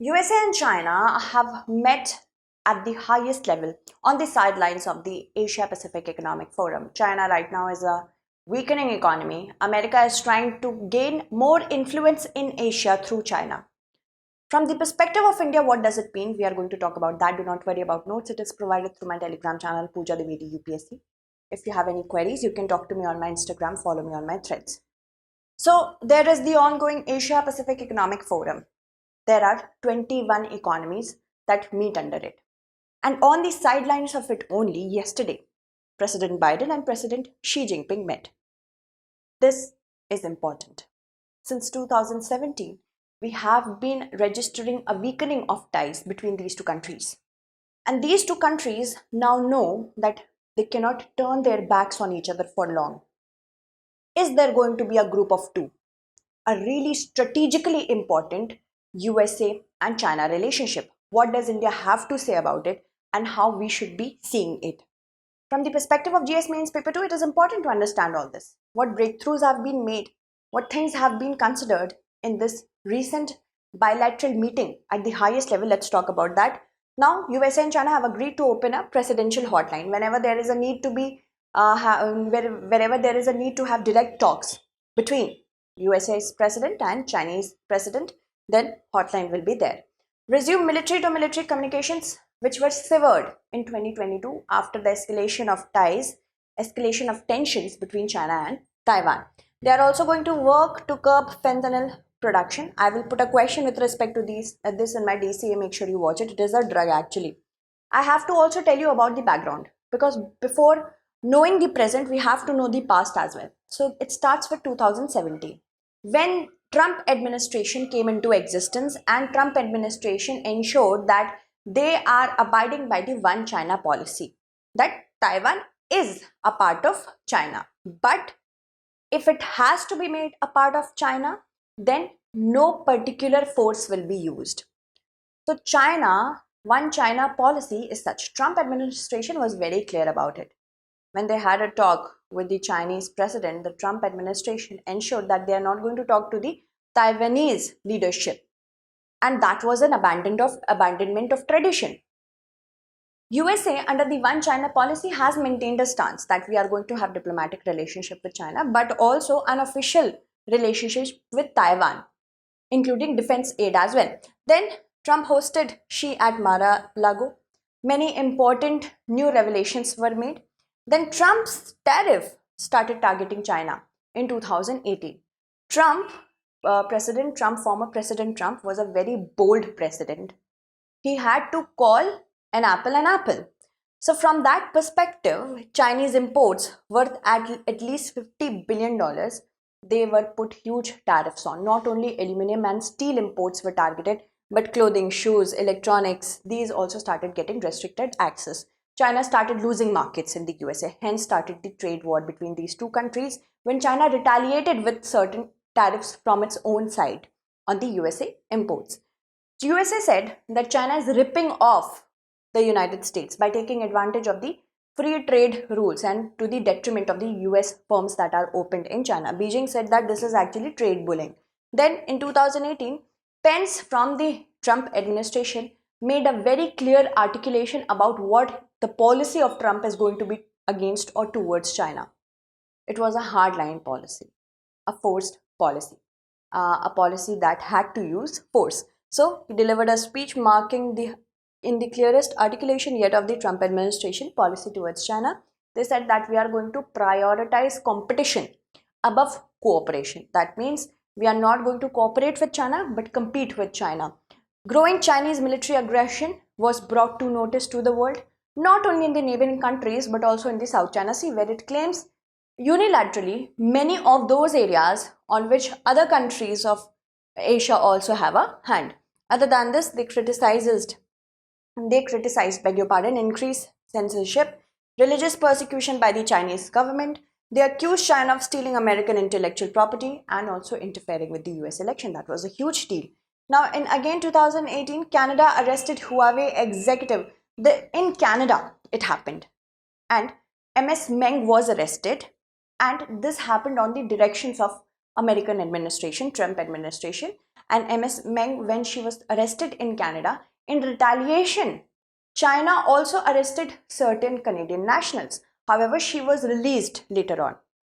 USA and China have met at the highest level on the sidelines of the Asia Pacific Economic Forum. China right now is a weakening economy. America is trying to gain more influence in Asia through China. From the perspective of India, what does it mean? We are going to talk about that. Do not worry about notes. It is provided through my Telegram channel, Pooja Dwivedi UPSC. If you have any queries, you can talk to me on my Instagram, follow me on my threads. So there is the ongoing Asia Pacific Economic Forum. There are 21 economies that meet under it. And on the sidelines of it only, yesterday, President Biden and President Xi Jinping met. This is important. Since 2017, we have been registering a weakening of ties between these two countries. And these two countries now know that they cannot turn their backs on each other for long. Is there going to be a group of two? A really strategically important USA and China relationship. What does India have to say about it and how we should be seeing it? From the perspective of GS Mains Paper 2, it is important to understand all this. What breakthroughs have been made, what things have been considered in this recent bilateral meeting at the highest level. Let's talk about that. Now, USA and China have agreed to open a presidential hotline whenever there is a need to be, wherever there is a need to have direct talks between USA's president and Chinese president, then hotline will be there. Resume military to military communications, which were severed in 2022 after the escalation of tensions between China and Taiwan. They are also going to work to curb fentanyl production. I will put a question with respect to this in my DCA. Make sure you watch it. It is a drug actually. I have to also tell you about the background, because before knowing the present, we have to know the past as well. So it starts with 2017 when Trump administration came into existence, and Trump administration ensured that they are abiding by the one China policy, that Taiwan is a part of China. But if it has to be made a part of China, then no particular force will be used. So one China policy is such. Trump administration was very clear about it. When they had a talk with the Chinese president, the Trump administration ensured that they are not going to talk to the Taiwanese leadership. And that was an abandonment of tradition. USA, under the One China policy, has maintained a stance that we are going to have diplomatic relationship with China, but also an official relationship with Taiwan, including defense aid as well. Then Trump hosted Xi at Mar-a-Lago. Many important new revelations were made. Then Trump's tariff started targeting China in 2018. Former President Trump was a very bold president. He had to call an apple. So from that perspective, Chinese imports worth at least $50 billion, they were put huge tariffs on. Not only aluminum and steel imports were targeted, but clothing, shoes, electronics, these also started getting restricted access. China started losing markets in the USA, hence started the trade war between these two countries when China retaliated with certain tariffs from its own side on the USA imports. The USA said that China is ripping off the United States by taking advantage of the free trade rules and to the detriment of the US firms that are opened in China. Beijing said that this is actually trade bullying. Then in 2018, Pence from the Trump administration made a very clear articulation about what the policy of Trump is going to be against or towards China. It was a hardline policy, a forced policy, a policy that had to use force. So he delivered a speech marking in the clearest articulation yet of the Trump administration policy towards China. They said that we are going to prioritize competition above cooperation. That means we are not going to cooperate with China but compete with China. Growing Chinese military aggression was brought to notice to the world, not only in the neighboring countries but also in the South China Sea, where it claims unilaterally many of those areas on which other countries of Asia also have a hand. Other than this, they criticized, increased censorship, religious persecution by the Chinese government. They accused China of stealing American intellectual property and also interfering with the US election. That was a huge deal. Now, in again 2018, Canada arrested Huawei executive. In Canada, it happened. And MS Meng was arrested. And this happened on the directions of American administration, Trump administration. and MS Meng when she was arrested in Canada. In retaliation, China also arrested certain Canadian nationals. However, she was released later on.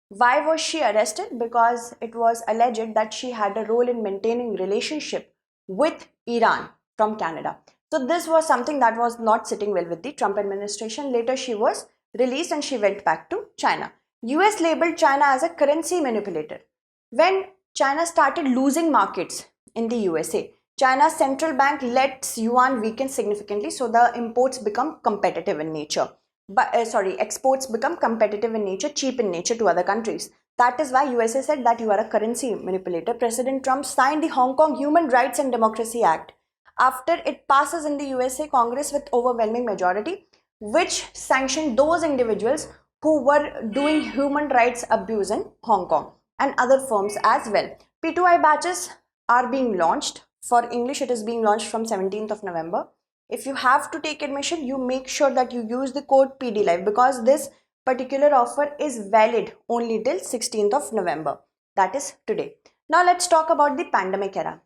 Why was she arrested? Because it was alleged that she had a role in maintaining relationship with Iran from Canada. So this was something that was not sitting well with the Trump administration. Later she was released and she went back to China. US labeled China as a currency manipulator. When China started losing markets in the USA, China's central bank lets yuan weaken significantly, so the imports become competitive in nature. Exports become competitive in nature, cheap in nature to other countries. That is why USA said that you are a currency manipulator. President Trump signed the Hong Kong Human Rights and Democracy Act. After it passes in the USA Congress with overwhelming majority, which sanctioned those individuals who were doing human rights abuse in Hong Kong and other firms as well. P2I batches are being launched. For English, it is being launched from 17th of November. If you have to take admission, you make sure that you use the code PDLive, because this particular offer is valid only till 16th of November. That is today. Now let's talk about the pandemic era.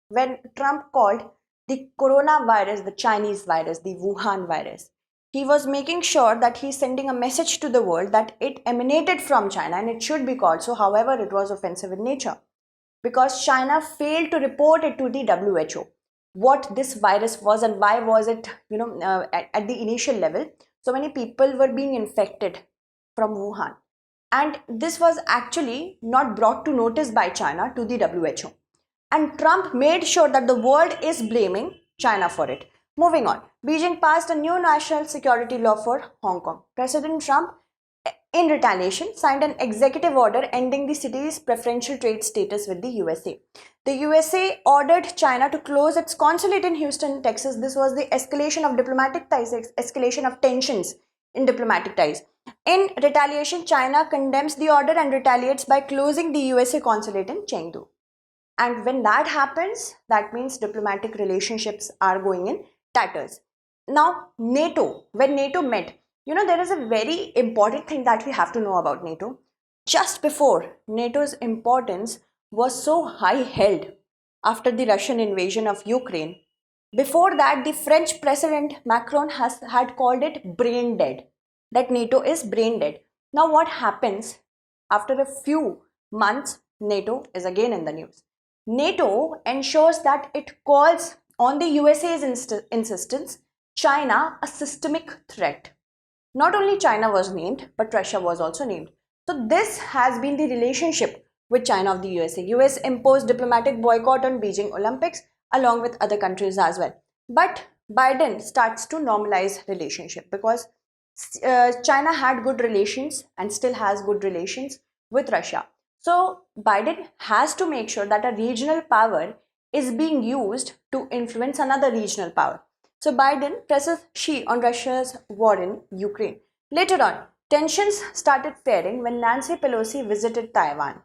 When Trump called the coronavirus the Chinese virus, the Wuhan virus, he was making sure that he's sending a message to the world that it emanated from China and it should be called so. However, it was offensive in nature because China failed to report it to the WHO what this virus was and why was it, at the initial level. So many people were being infected from Wuhan. And this was actually not brought to notice by China to the WHO. And Trump made sure that the world is blaming China for it. Moving on, Beijing passed a new national security law for Hong Kong. President Trump, in retaliation, signed an executive order ending the city's preferential trade status with the USA. The USA ordered China to close its consulate in Houston, Texas. This was the escalation of diplomatic ties, escalation of tensions in diplomatic ties. In retaliation, China condemns the order and retaliates by closing the USA consulate in Chengdu. And when that happens, that means diplomatic relationships are going in tatters. Now, NATO, when NATO met, there is a very important thing that we have to know about NATO. Just before, NATO's importance was so high held after the Russian invasion of Ukraine. Before that, the French President Macron had called it brain dead, that NATO is brain dead. Now what happens? After a few months, NATO is again in the news. NATO ensures that it calls on the USA's insistence China a systemic threat. Not only China was named, but Russia was also named. So this has been the relationship with China of the USA. US imposed diplomatic boycott on Beijing Olympics along with other countries as well. But Biden starts to normalize relationship because China had good relations and still has good relations with Russia. So Biden has to make sure that a regional power is being used to influence another regional power. So Biden presses Xi on Russia's war in Ukraine. Later on, tensions started flaring when Nancy Pelosi visited Taiwan.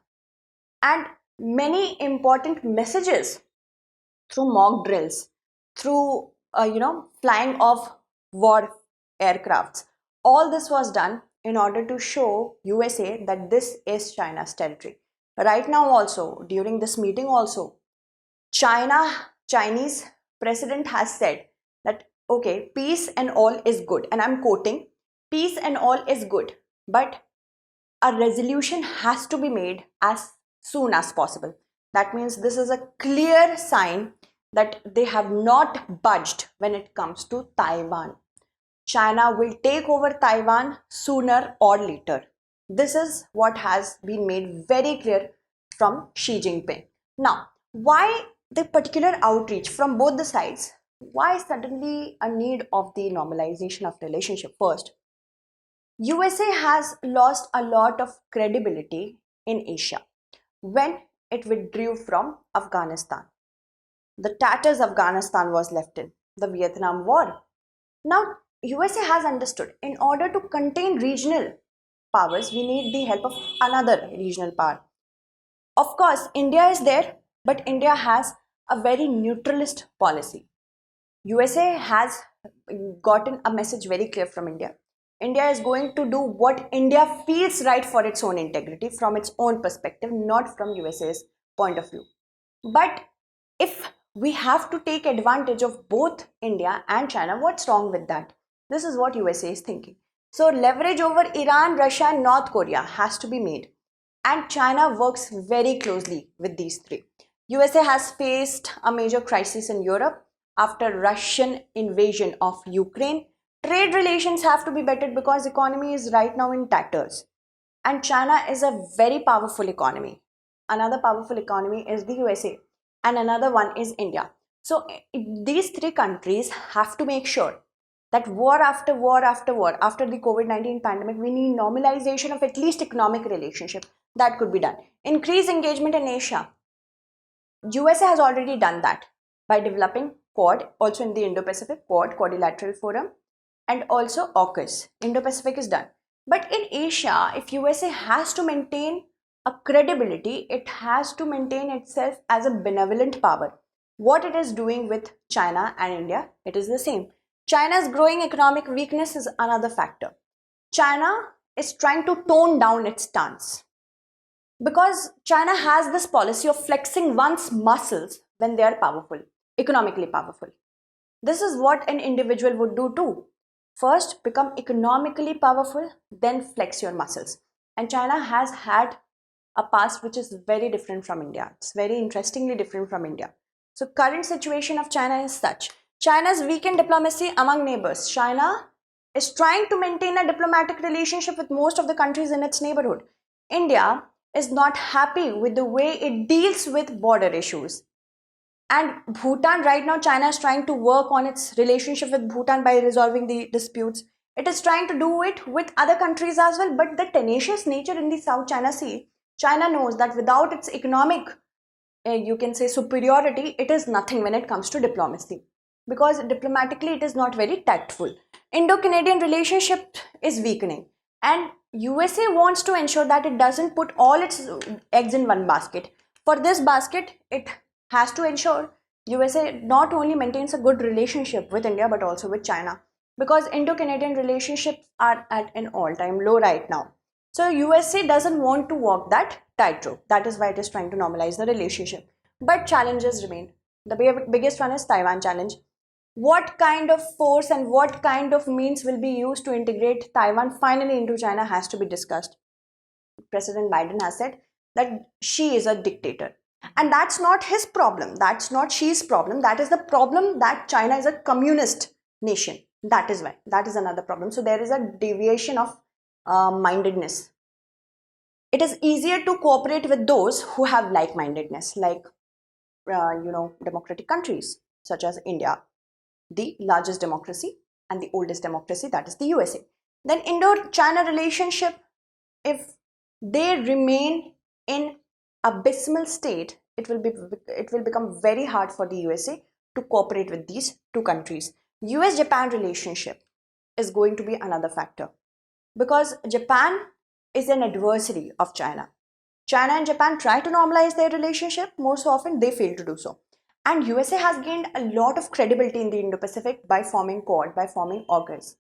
And many important messages through mock drills, through flying of war aircrafts. All this was done in order to show USA that this is China's territory. Right now also, during this meeting also, Chinese president has said that, okay, peace and all is good. And I'm quoting, peace and all is good, but a resolution has to be made as soon as possible. That means this is a clear sign that they have not budged when it comes to Taiwan. China will take over Taiwan sooner or later. This is what has been made very clear from Xi Jinping. Now, why the particular outreach from both the sides? Why suddenly a need of the normalization of relationship? First, USA has lost a lot of credibility in Asia when it withdrew from Afghanistan. The tatters Afghanistan was left in, the Vietnam War. Now, USA has understood in order to contain regional powers, we need the help of another regional power. Of course, India is there, but India has a very neutralist policy. USA has gotten a message very clear from India. India is going to do what India feels right for its own integrity from its own perspective, not from USA's point of view. But if we have to take advantage of both India and China, what's wrong with that? This is what USA is thinking. So leverage over Iran, Russia and North Korea has to be made. And China works very closely with these three. USA has faced a major crisis in Europe after Russian invasion of Ukraine. Trade relations have to be bettered because economy is right now in tatters. And China is a very powerful economy. Another powerful economy is the USA and another one is India. So these three countries have to make sure that war after war after war, after the COVID-19 pandemic, we need normalization of at least economic relationship. That could be done. Increase engagement in Asia. USA has already done that by developing Quad, also in the Indo-Pacific, Quadrilateral Forum, and also AUKUS. Indo-Pacific is done. But in Asia, if USA has to maintain a credibility, it has to maintain itself as a benevolent power. What it is doing with China and India, it is the same. China's growing economic weakness is another factor. China is trying to tone down its stance because China has this policy of flexing one's muscles when they are powerful, economically powerful. This is what an individual would do too. First, become economically powerful, then flex your muscles. And China has had a past which is very different from India. It's very interestingly different from India. So current situation of China is such. China's weakened diplomacy among neighbors. China is trying to maintain a diplomatic relationship with most of the countries in its neighborhood. India is not happy with the way it deals with border issues. And Bhutan, right now, China is trying to work on its relationship with Bhutan by resolving the disputes. It is trying to do it with other countries as well. But the tenacious nature in the South China Sea, China knows that without its economic, you can say, superiority, it is nothing when it comes to diplomacy. Because diplomatically, it is not very tactful. Indo-Canadian relationship is weakening. And USA wants to ensure that it doesn't put all its eggs in one basket. For this basket, it has to ensure USA not only maintains a good relationship with India but also with China, because Indo-Canadian relationships are at an all-time low right now. So USA doesn't want to walk that tightrope. That is why it is trying to normalize the relationship. But challenges remain. The biggest one is Taiwan challenge. What kind of force and what kind of means will be used to integrate Taiwan finally into China has to be discussed. President Biden has said that Xi is a dictator. And that's not his problem. That's not Xi's problem. That is the problem that China is a communist nation. That is why. That is another problem. So there is a deviation of mindedness. It is easier to cooperate with those who have like-mindedness, like, democratic countries such as India, the largest democracy and the oldest democracy, that is the USA. Then Indo-China relationship, if they remain in abysmal state, it will become very hard for the USA to cooperate with these two countries. US-Japan relationship is going to be another factor because Japan is an adversary of China. China and Japan try to normalize their relationship. Most often they fail to do so. And USA has gained a lot of credibility in the Indo-Pacific by forming Quad, by forming AUKUS.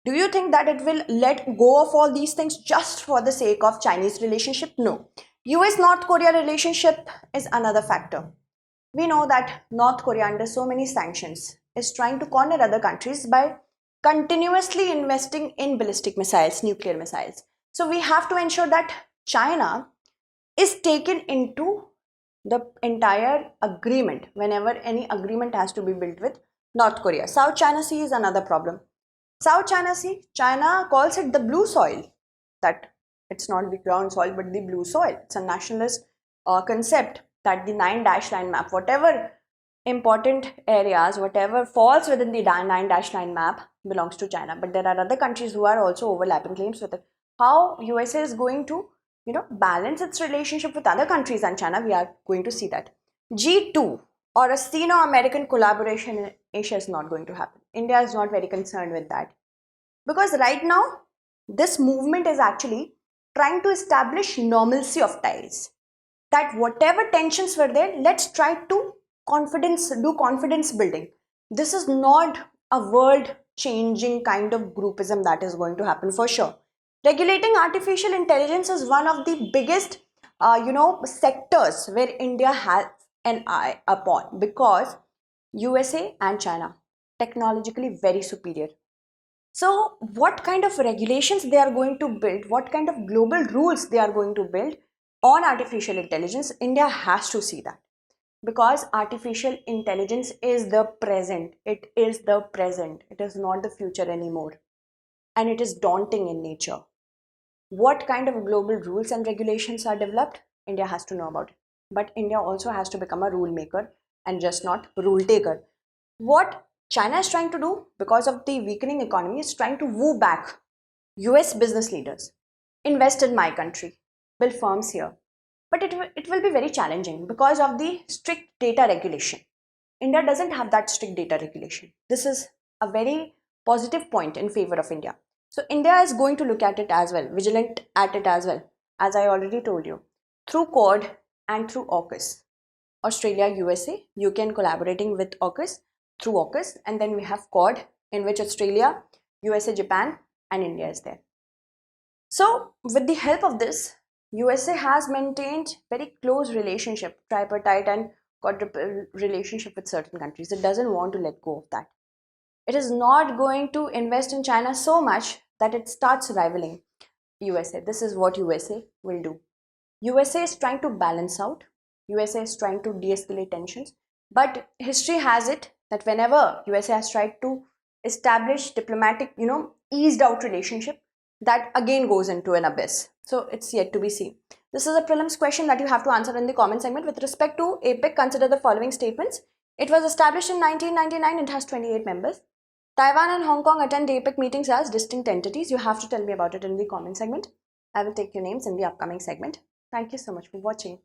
Do you think that it will let go of all these things just for the sake of Chinese relationship? No. US-North Korea relationship is another factor. We know that North Korea, under so many sanctions, is trying to corner other countries by continuously investing in ballistic missiles, nuclear missiles. So we have to ensure that China is taken into the entire agreement whenever any agreement has to be built with North Korea. South China Sea is another problem. South China Sea, China calls it the blue soil. That it's not the ground soil but the blue soil. It's a nationalist concept that the 9-line map, whatever important areas, whatever falls within the 9-line map belongs to China. But there are other countries who are also overlapping claims with it. How USA is going to balance its relationship with other countries and China, we are going to see that. G2 or a Sino-American collaboration in Asia is not going to happen. India is not very concerned with that. Because right now, this movement is actually trying to establish normalcy of ties. That whatever tensions were there, let's try to do confidence building. This is not a world-changing kind of groupism that is going to happen for sure. Regulating artificial intelligence is one of the biggest, sectors where India an eye upon, because USA and China technologically very superior. So what kind of regulations they are going to build, what kind of global rules they are going to build on artificial intelligence, India has to see that, because artificial intelligence is the present. It is the present. It is not the future anymore. And it is daunting in nature. What kind of global rules and regulations are developed? India has to know about it. But India also has to become a rule maker and just not rule taker. What China is trying to do, because of the weakening economy, is trying to woo back US business leaders, invest in my country, build firms here. But it will be very challenging because of the strict data regulation. India doesn't have that strict data regulation. This is a very positive point in favor of India. So India is going to look at it as well, vigilant at it as well, as I already told you, through Quad and through AUKUS. Australia, USA, UK collaborating with AUKUS, through AUKUS, and then we have Quad, in which Australia, USA, Japan, and India is there. So with the help of this, USA has maintained very close relationship, tripartite and quadruple relationship with certain countries. It doesn't want to let go of that. It is not going to invest in China so much that it starts rivaling USA. This is what USA will do. USA is trying to balance out. USA is trying to de-escalate tensions. But history has it that whenever USA has tried to establish diplomatic, eased out relationship, that again goes into an abyss. So it's yet to be seen. This is a prelims question that you have to answer in the comment segment. With respect to APEC, consider the following statements. It was established in 1999. It has 28 members. Taiwan and Hong Kong attend APEC meetings as distinct entities. You have to tell me about it in the comment segment. I will take your names in the upcoming segment. Thank you so much for watching.